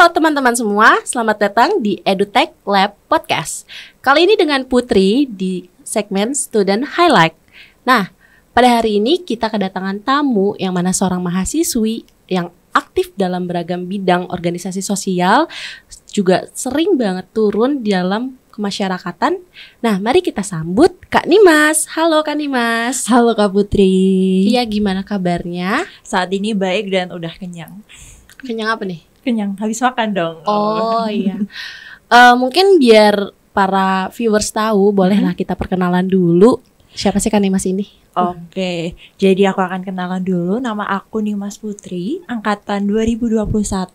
Halo teman-teman semua, selamat datang di EduTech Lab Podcast. Kali ini dengan Putri di segmen Student Highlight. Nah, pada hari ini kita kedatangan tamu yang mana seorang mahasiswi yang aktif dalam beragam bidang organisasi sosial, juga sering banget turun di dalam kemasyarakatan. Nah, mari kita sambut Kak Nimas. Halo Kak Nimas. Halo Kak Putri. Iya, gimana kabarnya? Saat ini baik dan udah kenyang. Kenyang apa nih? Kenyang, habis makan dong. Oh iya. Mungkin biar para viewers tahu, bolehlah kita perkenalan dulu. Siapa sih Kak Nimas ini? Oke, jadi aku akan kenalan dulu. Nama aku Nimas Putri, angkatan 2021,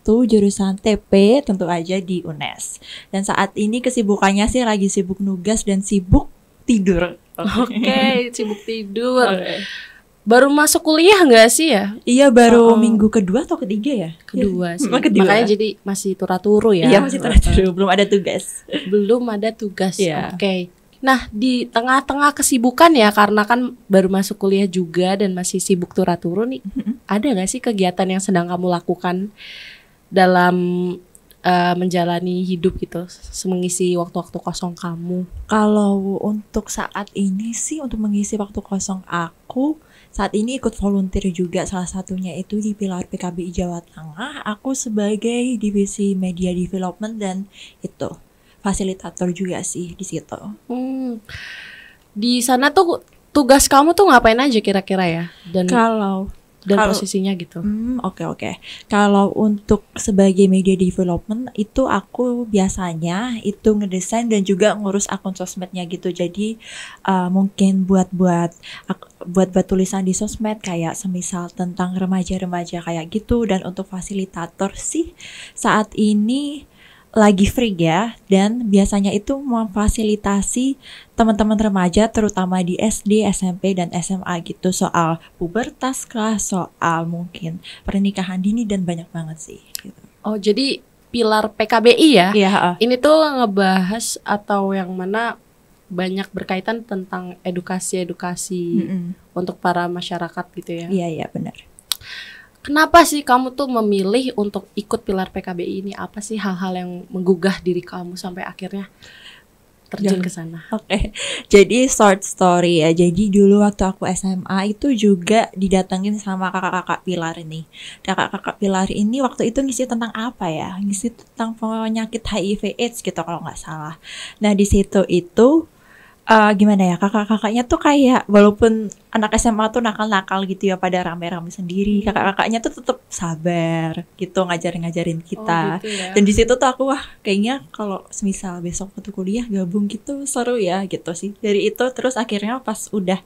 jurusan TP, tentu aja di UNES. Dan saat ini kesibukannya sih lagi sibuk nugas dan sibuk tidur. Oke, sibuk tidur. Baru masuk kuliah nggak sih ya? Iya, baru minggu kedua atau ketiga ya? Kedua sih. Kedua. Makanya jadi masih turu-turu ya? Iya, masih turu-turu, belum ada tugas. Belum ada tugas, Iya. Oke. Nah, di tengah-tengah kesibukan ya, karena kan baru masuk kuliah juga dan masih sibuk turu-turu nih, ada nggak sih kegiatan yang sedang kamu lakukan dalam menjalani hidup gitu, mengisi waktu-waktu kosong kamu? Kalau untuk saat ini sih, untuk mengisi waktu kosong aku, saat ini ikut volunteer juga, salah satunya itu di Pilar PKBI Jawa Tengah. Aku sebagai divisi media development dan itu fasilitator juga sih di situ. Di sana tuh tugas kamu tuh ngapain aja kira-kira ya? Dan posisinya gitu. Oke. Kalau untuk sebagai media development itu aku biasanya itu ngedesain dan juga ngurus akun sosmednya gitu. Jadi mungkin buat tulisan di sosmed kayak semisal tentang remaja-remaja kayak gitu. Dan untuk fasilitator sih saat ini lagi free ya, dan biasanya itu memfasilitasi teman-teman remaja terutama di SD, SMP, dan SMA gitu, soal pubertas kah, soal mungkin pernikahan dini dan banyak banget sih gitu. Oh, jadi Pilar PKBI ya? Iya. Ini tuh ngebahas atau yang mana banyak berkaitan tentang edukasi untuk para masyarakat gitu ya? Iya benar. Kenapa sih kamu tuh memilih untuk ikut Pilar PKBI ini? Apa sih hal-hal yang menggugah diri kamu sampai akhirnya terjun ke sana? Oke. Jadi short story ya. Jadi dulu waktu aku SMA itu juga didatengin sama kakak-kakak Pilar ini. Kakak-kakak Pilar ini waktu itu ngisi tentang apa ya? Ngisi tentang penyakit HIV/AIDS gitu kalau nggak salah. Nah di situ itu gimana ya, kakak-kakaknya tuh kayak walaupun anak SMA tuh nakal-nakal gitu ya, pada rame-rame sendiri, kakak-kakaknya tuh tetap sabar gitu ngajarin kita. Gitu ya? Dan di situ tuh aku kayaknya kalau semisal besok waktu kuliah gabung gitu seru ya gitu sih. Dari itu terus akhirnya pas udah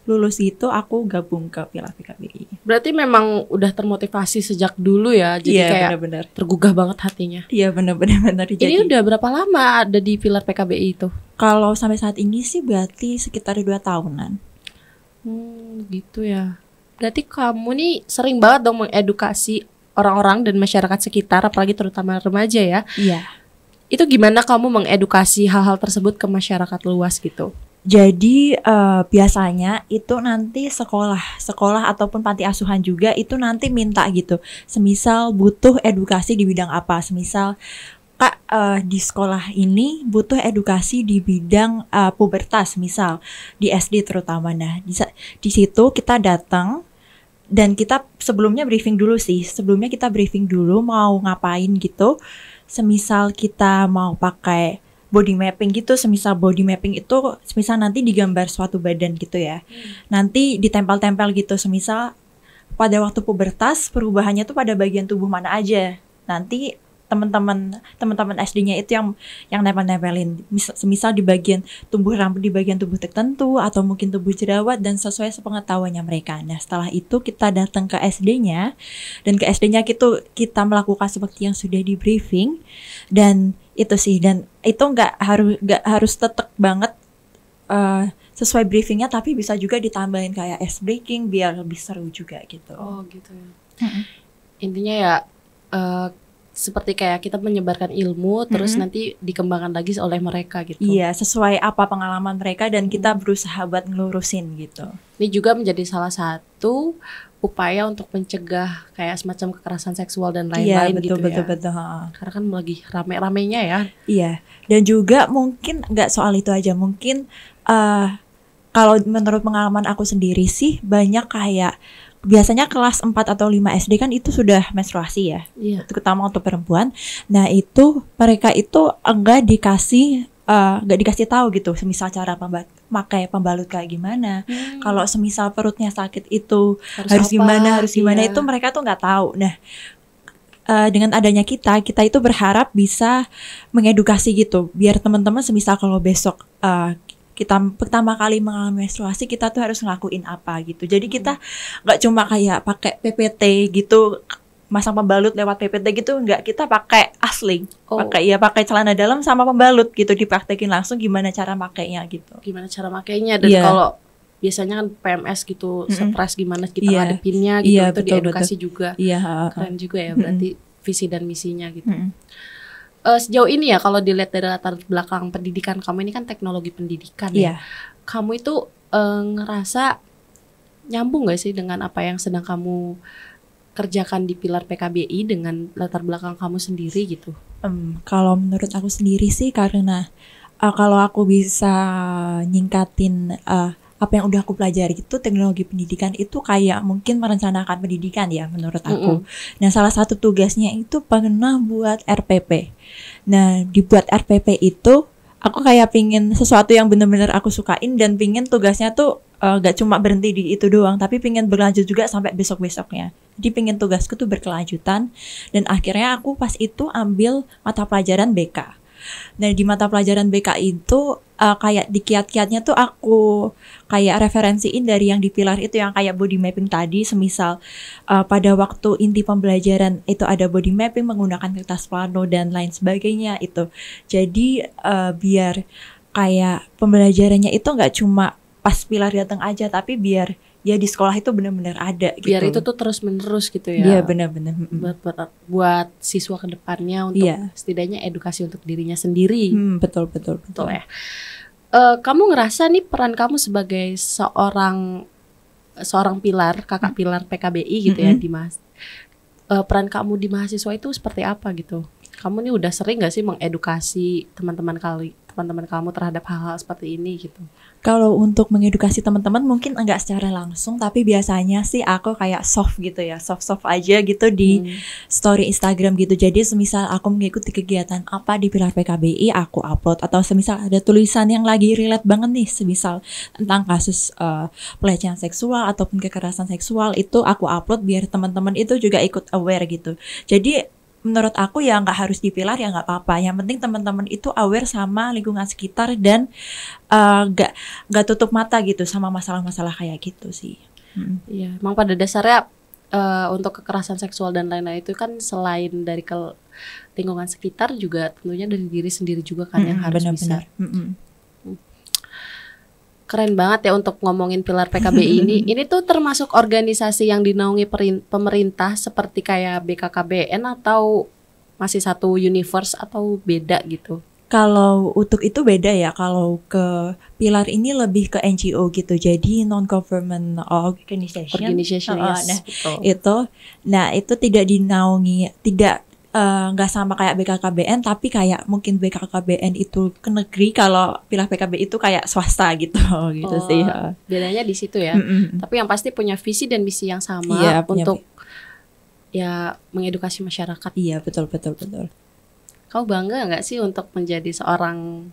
lulus gitu aku gabung ke Pilar PKBI. Berarti memang udah termotivasi sejak dulu ya, jadi kayak bener-bener. Tergugah banget hatinya. Iya bener-bener. Ini udah berapa lama ada di Pilar PKBI itu? Kalau sampai saat ini sih berarti sekitar 2 tahunan. Gitu ya. Berarti kamu nih sering banget dong mengedukasi orang-orang dan masyarakat sekitar, apalagi terutama remaja ya. Iya. Itu gimana kamu mengedukasi hal-hal tersebut ke masyarakat luas gitu? Jadi biasanya itu nanti sekolah ataupun panti asuhan juga itu nanti minta gitu. Semisal butuh edukasi di bidang apa. Semisal Kak, di sekolah ini butuh edukasi di bidang pubertas, misal di SD terutama. Nah, di situ kita datang dan kita sebelumnya briefing dulu sih. Sebelumnya kita briefing dulu mau ngapain gitu. Semisal kita mau pakai body mapping gitu, semisal body mapping itu semisal nanti digambar suatu badan gitu ya. Nanti ditempel-tempel gitu, semisal pada waktu pubertas perubahannya tuh pada bagian tubuh mana aja. Nanti teman-teman SD-nya itu yang nempel-nempelin, misal di bagian tumbuh rambut di bagian tubuh tertentu atau mungkin tubuh jerawat dan sesuai sepengetahuannya mereka. Nah setelah itu kita datang ke SD-nya dan ke SD-nya kita melakukan seperti yang sudah di briefing, dan itu sih, dan itu nggak harus tetek banget sesuai briefingnya, tapi bisa juga ditambahin kayak ice breaking biar lebih seru juga gitu. Oh gitu ya. Intinya ya seperti kayak kita menyebarkan ilmu terus nanti dikembangkan lagi oleh mereka gitu. Iya, sesuai apa pengalaman mereka dan kita berusaha buat ngelurusin gitu. Ini juga menjadi salah satu upaya untuk mencegah kayak semacam kekerasan seksual dan Iya, lain-lain gitu betul, ya. betul. Karena kan lagi rame-ramenya ya. Iya, dan juga mungkin nggak soal itu aja, mungkin kalau menurut pengalaman aku sendiri sih banyak kayak biasanya kelas 4 atau 5 SD kan itu sudah menstruasi ya, Iya. terutama untuk perempuan. Nah itu mereka itu enggak dikasih tahu gitu, semisal cara pakai pembalut kayak gimana. Kalau semisal perutnya sakit itu harus gimana, Iya. itu mereka tuh nggak tahu. Nah dengan adanya kita itu berharap bisa mengedukasi gitu, biar teman-teman semisal kalau besok kita pertama kali mengalami menstruasi, kita tuh harus ngelakuin apa gitu. Jadi kita nggak cuma kayak pakai PPT gitu, masang pembalut lewat PPT gitu, nggak, kita pakai asli, pakai celana dalam sama pembalut gitu, dipraktekin langsung gimana cara pakainya gitu. Gimana cara makainya, dan kalau biasanya kan PMS gitu, stres gimana kita ngadepinnya gitu, itu betul, diedukasi juga. Keren juga ya berarti visi dan misinya gitu. Sejauh ini ya, kalau dilihat dari latar belakang pendidikan kamu ini kan teknologi pendidikan ya, kamu itu ngerasa nyambung gak sih dengan apa yang sedang kamu kerjakan di pilar PKBI dengan latar belakang kamu sendiri gitu? Kalau menurut aku sendiri sih, karena kalau aku bisa nyingkatin apa yang udah aku pelajari itu, teknologi pendidikan itu kayak mungkin merencanakan pendidikan ya menurut aku. Nah salah satu tugasnya itu pernah buat RPP. Nah dibuat RPP itu aku kayak pingin sesuatu yang benar-benar aku sukain, dan pingin tugasnya tuh gak cuma berhenti di itu doang, tapi pingin berlanjut juga sampai besok-besoknya. Jadi pingin tugasku tuh berkelanjutan, dan akhirnya aku pas itu ambil mata pelajaran BK. Nah di mata pelajaran BK itu kayak di kiat-kiatnya tuh aku kayak referensiin dari yang di pilar itu, yang kayak body mapping tadi. Semisal pada waktu inti pembelajaran itu ada body mapping menggunakan kertas plano dan lain sebagainya itu. Jadi biar kayak pembelajarannya itu nggak cuma pas pilar datang aja, tapi biar ya di sekolah itu benar-benar ada gitu. Biar itu tuh terus-menerus gitu ya. Iya benar-benar. Buat siswa kedepannya untuk setidaknya edukasi untuk dirinya sendiri. Betul ya. Kamu ngerasa nih peran kamu sebagai seorang pilar, kakak pilar PKBI gitu ya, di peran kamu di mahasiswa itu seperti apa gitu? Kamu nih udah sering gak sih mengedukasi teman-teman kamu terhadap hal-hal seperti ini gitu? Kalau untuk mengedukasi teman-teman mungkin enggak secara langsung, tapi biasanya sih aku kayak soft gitu ya, soft aja gitu di story Instagram gitu. Jadi semisal aku mengikuti kegiatan apa di pilar PKBI, aku upload. Atau semisal ada tulisan yang lagi relate banget nih, semisal tentang kasus pelecehan seksual ataupun kekerasan seksual, itu aku upload biar teman-teman itu juga ikut aware gitu. Jadi menurut aku ya nggak harus di pilar, ya nggak apa-apa. Yang penting teman-teman itu aware sama lingkungan sekitar, dan nggak tutup mata gitu sama masalah-masalah kayak gitu sih. Iya, emang pada dasarnya untuk kekerasan seksual dan lain-lain itu kan selain dari lingkungan sekitar, juga tentunya dari diri sendiri juga kan yang harus bisa. Keren banget ya untuk ngomongin pilar PKBI ini. Ini tuh termasuk organisasi yang dinaungi pemerintah seperti kayak BKKBN, atau masih satu universe atau beda gitu? Kalau untuk itu beda ya. Kalau ke pilar ini lebih ke NGO gitu. Jadi non-government organization. Yes, Nah itu tidak dinaungi, nggak sama kayak BKKBN, tapi kayak mungkin BKKBN itu ke negeri, kalau pilar PKB itu kayak swasta gitu sih. Bedanya di situ ya. Tapi yang pasti punya visi dan misi yang sama, untuk ya mengedukasi masyarakat. Iya betul. Kau bangga nggak sih untuk menjadi seorang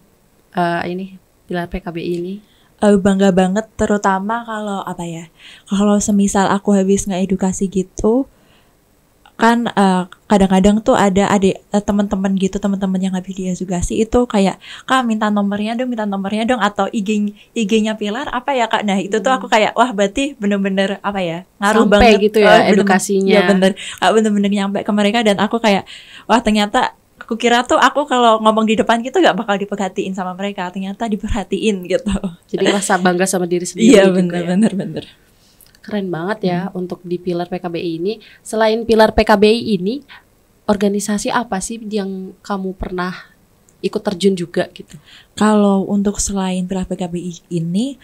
pilar PKBI ini? Bangga banget, terutama kalau semisal aku habis ngeedukasi gitu kan, kadang-kadang tuh ada teman-teman yang habis diedukasi itu kayak, Kak minta nomornya dong, atau IG-nya Pilar apa ya Kak. Nah itu tuh aku kayak, wah berarti bener-bener ngaruh sampai banget gitu ya edukasinya. Ya bener-bener nyampe ke mereka, dan aku kayak, wah ternyata aku kira tuh aku kalau ngomong di depan gitu gak bakal diperhatiin sama mereka, ternyata diperhatiin gitu. Jadi rasa bangga sama diri sendiri. Iya bener. Keren banget ya untuk di pilar PKBI ini. Selain pilar PKBI ini, organisasi apa sih yang kamu pernah ikut terjun juga gitu? Kalau untuk selain Pilar PKBI ini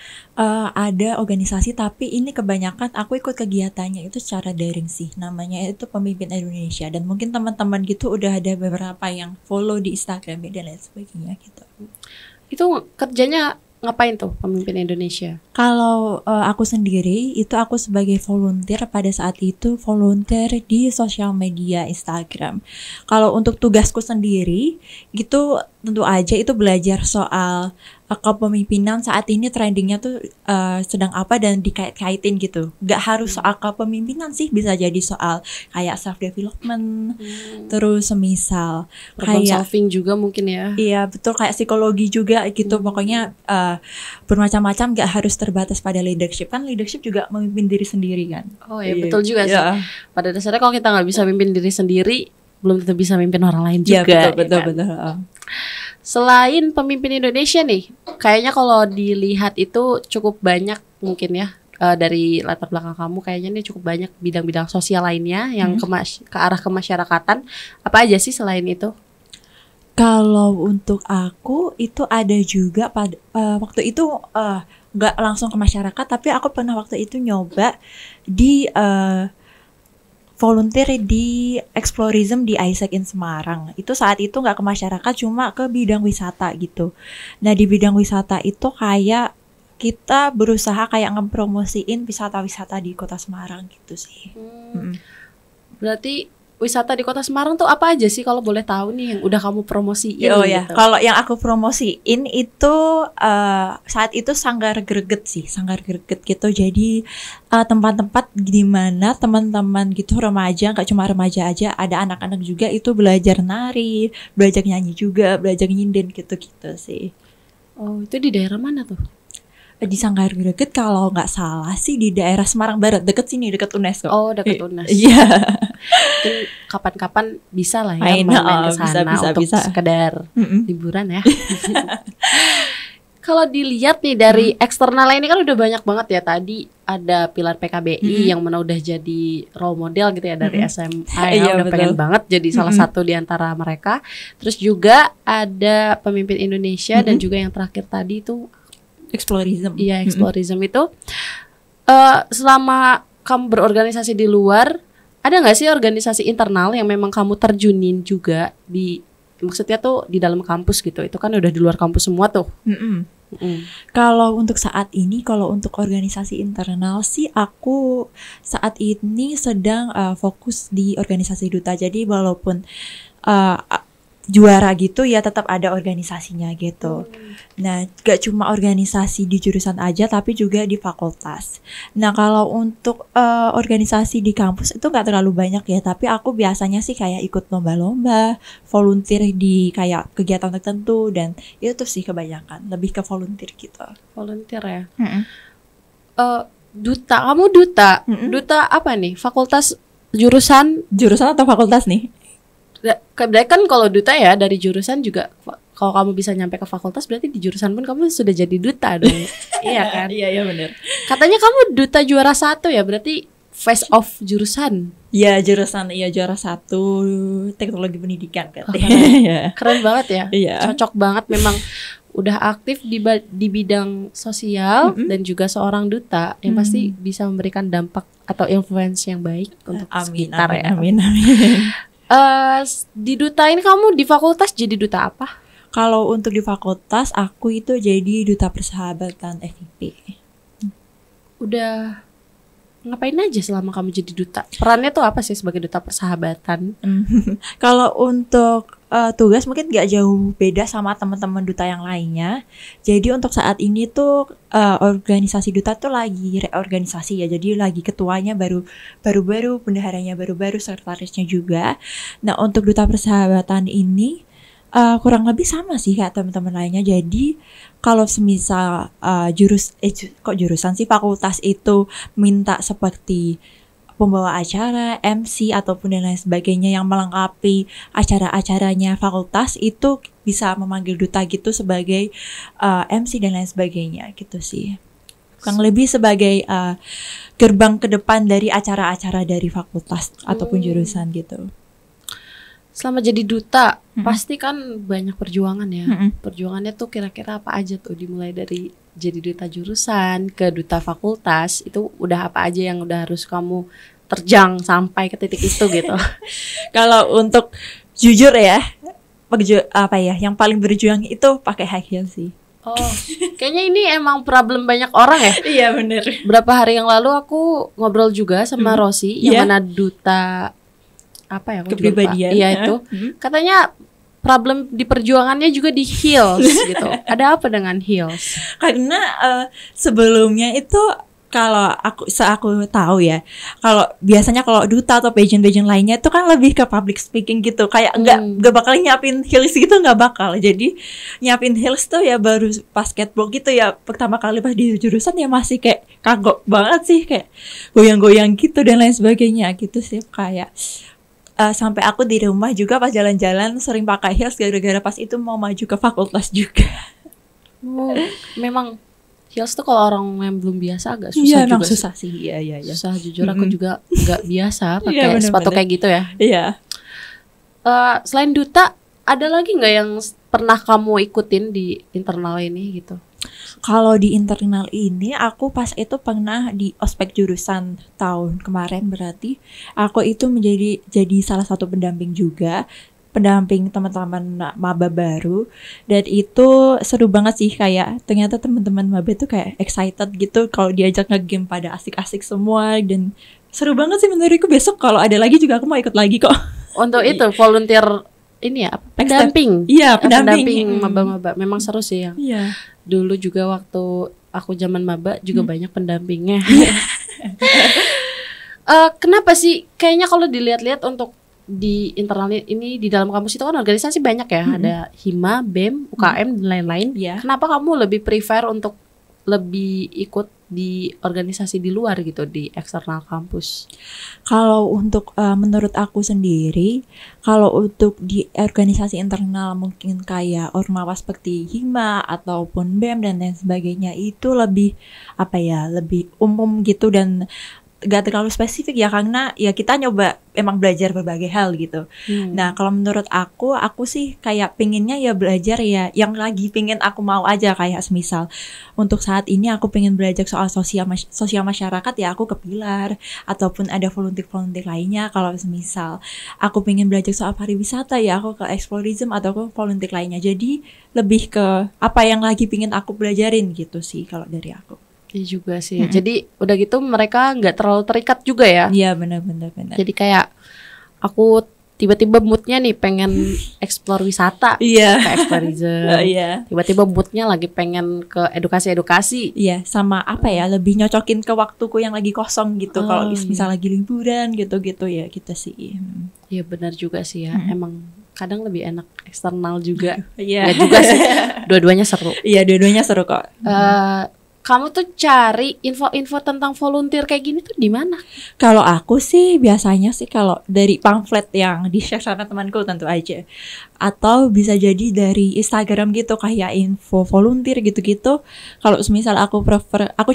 ada organisasi, tapi ini kebanyakan aku ikut kegiatannya itu secara daring sih. Namanya itu Pemimpin Indonesia, dan mungkin teman-teman gitu udah ada beberapa yang follow di Instagram dan lain sebagainya gitu. Itu kerjanya ngapain tuh Pemimpin Indonesia? Kalau aku sendiri itu aku sebagai volunteer pada saat itu volunteer di sosial media Instagram. Kalau untuk tugasku sendiri gitu tentu aja itu belajar soal kepemimpinan saat ini trendingnya tuh sedang apa dan dikait-kaitin gitu. Gak harus soal kepemimpinan sih, bisa jadi soal kayak self development, terus semisal Problem kayak solving juga mungkin ya. iya betul, kayak psikologi juga gitu. Pokoknya bermacam-macam, gak harus terbatas pada leadership. Kan leadership juga memimpin diri sendiri kan. Oh ya, betul juga sih. Iya. Pada dasarnya kalau kita nggak bisa mimpin diri sendiri, belum tentu bisa mimpin orang lain Iya, juga. betul, ya kan? betul. Selain Pemimpin Indonesia nih, kayaknya kalau dilihat itu cukup banyak mungkin ya, dari latar belakang kamu kayaknya nih cukup banyak bidang-bidang sosial lainnya yang ke arah kemasyarakatan. Apa aja sih selain itu? Kalau untuk aku itu ada juga pada waktu itu nggak langsung ke masyarakat, tapi aku pernah waktu itu nyoba di volunteer di Explorism di Isaac in Semarang. Itu saat itu nggak ke masyarakat, cuma ke bidang wisata gitu. Nah di bidang wisata itu kayak kita berusaha kayak ngepromosiin wisata-wisata di kota Semarang gitu sih. Berarti wisata di Kota Semarang tuh apa aja sih kalau boleh tahu nih yang udah kamu promosiin? Oh ya, gitu? kalau yang aku promosiin itu saat itu Sanggar Greget sih, Sanggar Greget gitu. Jadi tempat-tempat di mana teman-teman gitu remaja, nggak cuma remaja aja, ada anak-anak juga itu belajar nari, belajar nyanyi juga, belajar nyinden gitu-gitu sih. Oh, itu di daerah mana tuh? Di Sanggar Greget kalau nggak salah sih di daerah Semarang Barat, deket sini, deket UNES kok. Oh, dekat UNES. Iya. Mungkin kapan-kapan bisa lah ya Main, main ke bisa, sana untuk bisa. sekedar Mm-mm. liburan ya. Kalau dilihat nih dari eksternal ini kan udah banyak banget ya. Tadi ada Pilar PKBI yang mana udah jadi role model gitu ya dari SMA ya, Iya, udah betul. pengen banget jadi salah satu di antara mereka. Terus juga ada Pemimpin Indonesia dan juga yang terakhir tadi itu Explorism. iya Explorism itu. Selama kamu berorganisasi di luar, ada nggak sih organisasi internal yang memang kamu terjunin juga di, maksudnya tuh di dalam kampus gitu? Itu kan udah di luar kampus semua tuh. Kalau untuk saat ini, kalau untuk organisasi internal sih aku saat ini sedang fokus di organisasi duta. Jadi walaupun juara gitu ya tetap ada organisasinya gitu. Nah, gak cuma organisasi di jurusan aja tapi juga di fakultas. Nah, kalau untuk organisasi di kampus itu gak terlalu banyak ya, tapi aku biasanya sih kayak ikut lomba-lomba, volunteer di kayak kegiatan tertentu, dan itu sih kebanyakan lebih ke volunteer gitu. Volunteer ya. Duta, kamu duta. Duta apa nih? Fakultas jurusan? Jurusan atau fakultas nih? Kan kalau duta ya dari jurusan juga. Kalau kamu bisa nyampe ke fakultas berarti di jurusan pun kamu sudah jadi duta dong. Iya kan? Iya benar. Katanya kamu duta juara 1 ya, berarti face off jurusan. Iya jurusan, iya juara 1 teknologi pendidikan kan. Keren banget ya. Iya. Cocok banget memang udah aktif di bidang sosial dan juga seorang duta yang pasti bisa memberikan dampak atau influence yang baik untuk sekitar ya. Amin. Di duta ini kamu di fakultas jadi duta apa? Kalau untuk di fakultas aku itu jadi duta persahabatan FIP. Udah ngapain aja selama kamu jadi duta? Perannya tuh apa sih sebagai duta persahabatan? Kalau untuk tugas mungkin gak jauh beda sama teman-teman duta yang lainnya. Jadi untuk saat ini tuh organisasi duta tuh lagi reorganisasi ya. Jadi lagi ketuanya baru, bendaharanya baru, sekretarisnya juga. Nah untuk duta persahabatan ini kurang lebih sama sih kayak teman-teman lainnya. Jadi kalau semisal jurusan sih fakultas itu minta seperti pembawa acara, MC ataupun dan lain sebagainya yang melengkapi acara-acaranya fakultas, itu bisa memanggil duta gitu sebagai MC dan lain sebagainya gitu sih. Kurang lebih sebagai gerbang ke depan dari acara-acara dari fakultas ataupun jurusan gitu. selama jadi duta Mm-mm. pasti kan banyak perjuangan ya. Mm-mm. Perjuangannya tuh kira-kira apa aja tuh, dimulai dari jadi duta jurusan ke duta fakultas, itu udah apa aja yang udah harus kamu terjang sampai ke titik itu gitu. Kalau untuk jujur ya, apa ya, yang paling berjuang itu pakai high heel sih. Oh, kayaknya ini emang problem banyak orang ya. Iya bener. Berapa hari yang lalu aku ngobrol juga sama Rosi yang Iya. mana duta apa ya? Aku juga lupa. Kepribadian. Iya itu. Katanya problem di perjuangannya juga di heels gitu. Ada apa dengan heels? Karena sebelumnya itu kalau aku tahu ya, kalau biasanya kalau duta atau pageant lainnya itu kan lebih ke public speaking gitu, kayak nggak bakal nyiapin heels gitu, nggak bakal. Jadi nyiapin heels tuh ya baru pas catwalk gitu ya, pertama kali pas di jurusan ya masih kayak kagok banget sih, kayak goyang-goyang gitu dan lain sebagainya gitu sih. Kayak sampai aku di rumah juga pas jalan-jalan sering pakai heels gara-gara pas itu mau maju ke fakultas juga. Memang heels tuh kalau orang yang belum biasa agak susah Iya, juga susah sih. Iya. Susah jujur, aku juga nggak biasa pakai Iya, bener-bener. sepatu kayak gitu ya. Iya. Selain duta, ada lagi nggak yang pernah kamu ikutin di internal ini gitu? Kalau di internal ini aku pas itu pernah di ospek jurusan tahun kemarin, berarti aku itu jadi salah satu pendamping juga, pendamping teman-teman maba baru, dan itu seru banget sih. Kayak ternyata teman-teman maba itu kayak excited gitu kalau diajak nge-game, pada asik-asik semua dan seru banget sih menurutku. Besok kalau ada lagi juga aku mau ikut lagi kok. Untuk itu volunteer ini ya, pendamping. Iya, pendamping. Maba-maba. Memang seru sih yang. Iya. Dulu juga waktu aku zaman maba juga banyak pendampingnya. Kenapa sih? Kayaknya kalau dilihat-lihat untuk di internal ini, di dalam kampus itu kan organisasi banyak ya. Ada Hima, BEM, UKM dan lain-lain. Iya. Kenapa kamu lebih prefer untuk lebih ikut di organisasi di luar gitu, di eksternal kampus? Kalau untuk menurut aku sendiri, kalau untuk di organisasi internal mungkin kayak ormawa seperti Hima ataupun BEM dan lain sebagainya, itu lebih apa ya, lebih umum gitu dan gak terlalu spesifik ya, karena ya kita nyoba emang belajar berbagai hal gitu. Nah kalau menurut aku sih kayak pinginnya ya belajar ya yang lagi pingin aku mau aja. Kayak semisal untuk saat ini aku pengen belajar soal sosial masyarakat, ya aku ke Pilar, ataupun ada volunteer lainnya. Kalau semisal aku pengen belajar soal pariwisata, ya aku ke Explorism atau ke volunteer lainnya. Jadi lebih ke apa yang lagi pingin aku belajarin gitu sih kalau dari aku. Iya juga sih. Jadi udah gitu mereka nggak terlalu terikat juga ya. Iya benar. Jadi kayak aku tiba-tiba moodnya nih pengen explore wisata, Iya. ke Explorism. Iya. Tiba-tiba moodnya lagi pengen ke edukasi. Iya, sama apa ya, lebih nyocokin ke waktuku yang lagi kosong gitu. Kalau misal lagi liburan gitu-gitu ya gitu sih. Iya benar juga sih ya. Emang kadang lebih enak eksternal juga. Iya. Nggak juga sih. Dua-duanya seru. Iya, dua-duanya seru kok. Kamu tuh cari info-info tentang volunteer kayak gini tuh di mana? Kalau aku sih biasanya sih kalau dari pamflet yang di-share sama temanku tentu aja. Atau bisa jadi dari Instagram gitu, kayak info volunteer gitu-gitu. Kalau semisal aku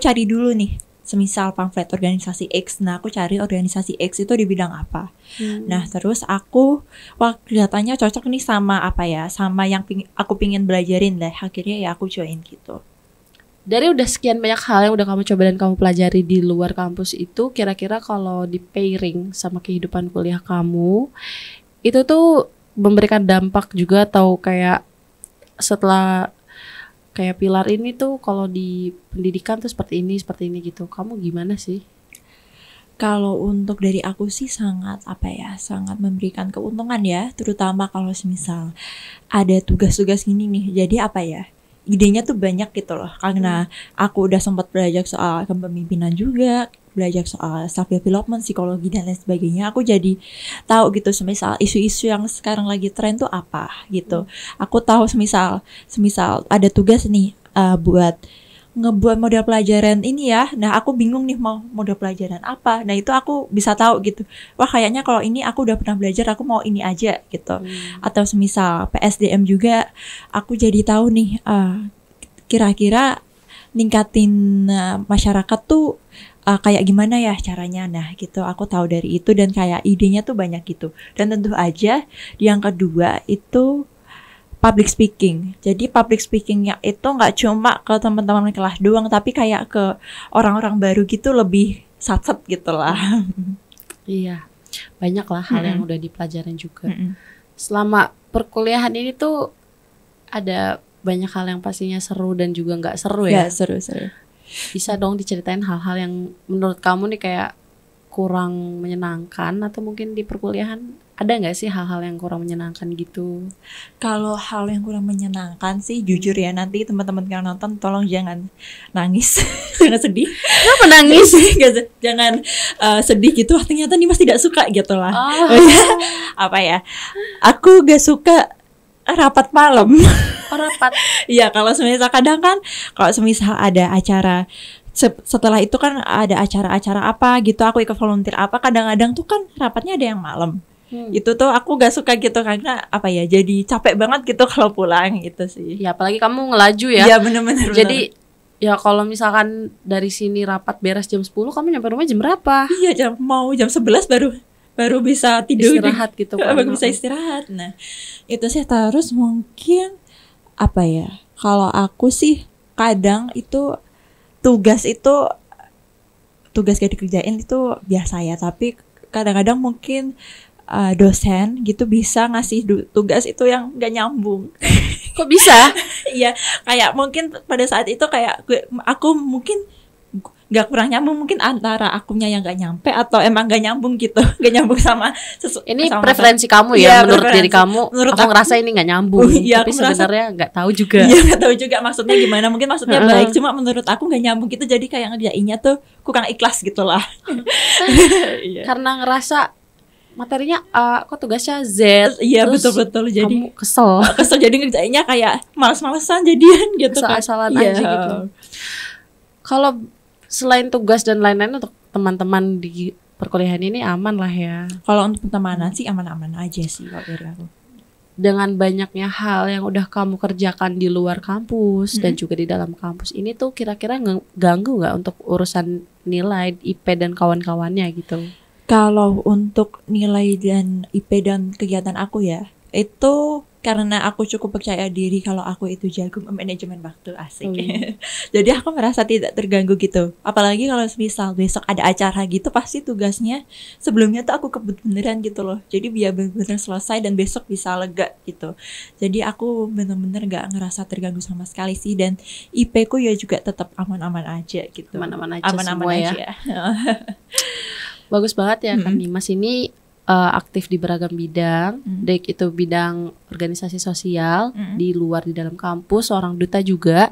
cari dulu nih, semisal pamflet organisasi X, nah aku cari organisasi X itu di bidang apa. Nah terus aku kelihatannya cocok nih sama apa ya, sama yang aku pingin belajarin deh. Akhirnya ya aku join gitu. Dari udah sekian banyak hal yang udah kamu coba dan kamu pelajari di luar kampus itu, kira-kira kalau di pairing sama kehidupan kuliah kamu, itu tuh memberikan dampak juga, atau kayak setelah kayak Pilar ini tuh kalau di pendidikan tuh seperti ini gitu. Kamu gimana sih? Kalau untuk dari aku sih sangat sangat memberikan keuntungan ya, terutama kalau semisal ada tugas-tugas gini nih. Jadi idenya tuh banyak gitu loh, karena aku udah sempat belajar soal kepemimpinan juga, belajar soal self development, psikologi dan lain sebagainya. Aku jadi tahu gitu semisal isu-isu yang sekarang lagi tren tuh apa gitu. Aku tahu semisal ada tugas nih buat ngebuat model pelajaran ini ya. Nah aku bingung nih mau model pelajaran apa. Nah itu aku bisa tahu gitu. Wah kayaknya kalau ini aku udah pernah belajar, aku mau ini aja gitu. Atau semisal PSDM juga, aku jadi tahu nih kira-kira ningkatin masyarakat tuh kayak gimana ya caranya. Nah gitu, aku tahu dari itu dan kayak idenya tuh banyak gitu. Dan tentu aja yang kedua itu public speaking. Jadi public speakingnya itu nggak cuma ke teman-teman kelas doang, tapi kayak ke orang-orang baru gitu, lebih satset gitu lah. Iya, banyak lah hal yang udah dipelajarin juga. Selama perkuliahan ini tuh ada banyak hal yang pastinya seru dan juga nggak seru ya. Ya seru-seru. Bisa dong diceritain hal-hal yang menurut kamu nih kayak kurang menyenangkan, atau mungkin di perkuliahan ada nggak sih hal-hal yang kurang menyenangkan gitu? Kalau hal yang kurang menyenangkan sih, jujur ya, nanti teman-teman yang nonton tolong jangan nangis, jangan sedih. Kenapa nangis? Jangan sedih gitu. Wah, ternyata Nimas tidak suka gitu lah. Apa ya? Aku gak suka rapat malam. Rapat. Iya, kalau semisal kadang kan, kalau semisal ada acara setelah itu kan ada acara-acara apa gitu, aku ikut volunteer apa, kadang-kadang tuh kan rapatnya ada yang malam. Itu tuh aku gak suka gitu, karena apa ya, jadi capek banget gitu kalau pulang gitu sih. Ya apalagi kamu ngelaju ya. Iya bener-bener. Jadi ya kalau misalkan dari sini rapat beres jam 10, kamu nyampe rumah jam berapa? Iya, mau jam 11 baru bisa tidur, istirahat gitu kan. Baru bisa istirahat. Nah itu sih. Terus mungkin apa ya, kalau aku sih kadang itu tugas gak dikerjain itu biasa ya, tapi kadang-kadang mungkin dosen gitu bisa ngasih tugas itu yang gak nyambung. Kok bisa? Iya, kayak mungkin pada saat itu kayak aku mungkin gak kurang nyambung, mungkin antara akunya yang gak nyampe atau emang gak nyambung gitu, gak nyambung sama ini sama preferensi kamu ya, menurut diri kamu. Menurut aku ngerasa ini gak nyambung, tapi sebenarnya gak tahu juga. Iya, gak tahu juga maksudnya gimana, mungkin maksudnya baik, cuma menurut aku gak nyambung gitu, jadi kayak ngerjainnya tuh kurang ikhlas gitu lah. Karena ngerasa materinya kok tugasnya Z. Iya, betul-betul, jadi kamu kesel jadi ngerjainnya kayak males-malesan jadian gitu kan. Asal-asalan aja gitu. Kalau selain tugas dan lain-lain, untuk teman-teman di perkuliahan ini aman lah ya? Kalau untuk pertemanan sih aman-aman aja sih kalau dari aku. Dengan banyaknya hal yang udah kamu kerjakan di luar kampus dan juga di dalam kampus ini tuh, kira-kira ganggu nggak untuk urusan nilai, IP dan kawan-kawannya gitu? Kalau untuk nilai dan IP dan kegiatan aku ya, itu karena aku cukup percaya diri kalau aku itu jago manajemen waktu, asik. Jadi aku merasa tidak terganggu gitu. Apalagi kalau misal besok ada acara gitu, pasti tugasnya sebelumnya tuh aku kebut beneran gitu loh. Jadi biar bener-bener selesai dan besok bisa lega gitu. Jadi aku bener-bener gak ngerasa terganggu sama sekali sih. Dan IP ku ya juga tetap aman-aman aja gitu. Aman-aman aja, aman-aman semua aja ya. Bagus banget ya kan Nimas ini aktif di beragam bidang, baik itu bidang organisasi sosial di luar, di dalam kampus, seorang duta juga.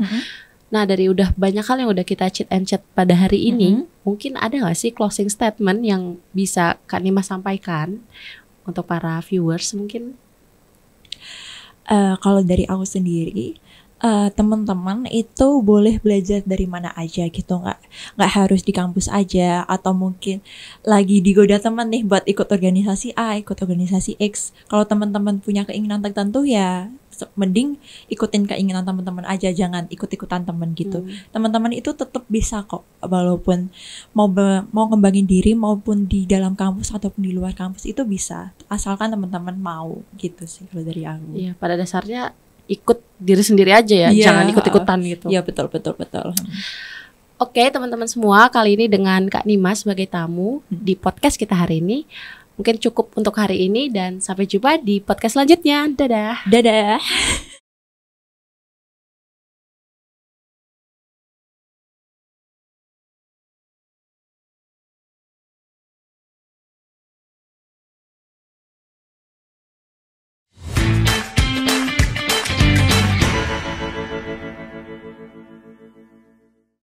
Nah, dari udah banyak hal yang udah kita chit and chat pada hari ini, mungkin ada nggak sih closing statement yang bisa Kak Nimas sampaikan untuk para viewers mungkin? Kalau dari aku sendiri, teman-teman itu boleh belajar dari mana aja gitu, nggak harus di kampus aja, atau mungkin lagi digoda teman nih buat ikut organisasi A, ikut organisasi X. Kalau teman-teman punya keinginan tertentu ya mending ikutin keinginan teman-teman aja, jangan ikut-ikutan teman gitu. Teman-teman itu tetap bisa kok, walaupun mau ngembangin diri maupun di dalam kampus ataupun di luar kampus itu bisa, asalkan teman-teman mau gitu sih kalau dari aku. Iya, pada dasarnya ikut diri sendiri aja ya, jangan ikut-ikutan gitu. Iya, betul. Oke, teman-teman semua, kali ini dengan Kak Nimas sebagai tamu di podcast kita hari ini. Mungkin cukup untuk hari ini dan sampai jumpa di podcast selanjutnya. Dadah.